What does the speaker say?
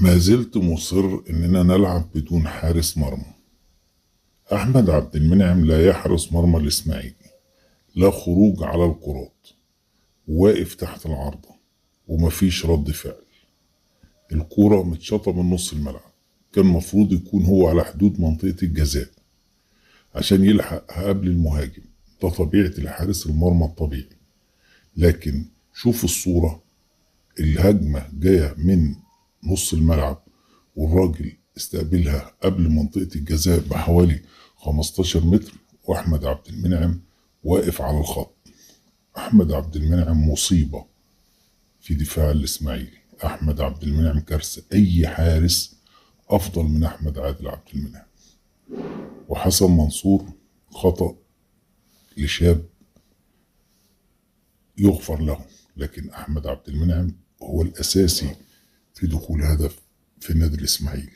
ما زلت مصر إننا نلعب بدون حارس مرمى. أحمد عبد المنعم لا يحرس مرمى الإسماعيلي، لا خروج على الكرات، واقف تحت العارضة ومفيش رد فعل. الكورة متشاطة من نص الملعب، كان مفروض يكون هو على حدود منطقة الجزاء عشان يلحقها قبل المهاجم. ده طبيعة الحارس المرمى الطبيعي. لكن شوف الصورة، الهجمة جاية من نص الملعب والراجل استقبلها قبل منطقة الجزاء بحوالي 15 متر، وأحمد عبد المنعم واقف على الخط. أحمد عبد المنعم مصيبة في دفاع الإسماعيلي. أحمد عبد المنعم كارثة. أي حارس أفضل من أحمد عادل عبد المنعم. وحسن منصور خطأ لشاب يغفر له، لكن أحمد عبد المنعم هو الأساسي في دخول هدف في النادي الإسماعيلي.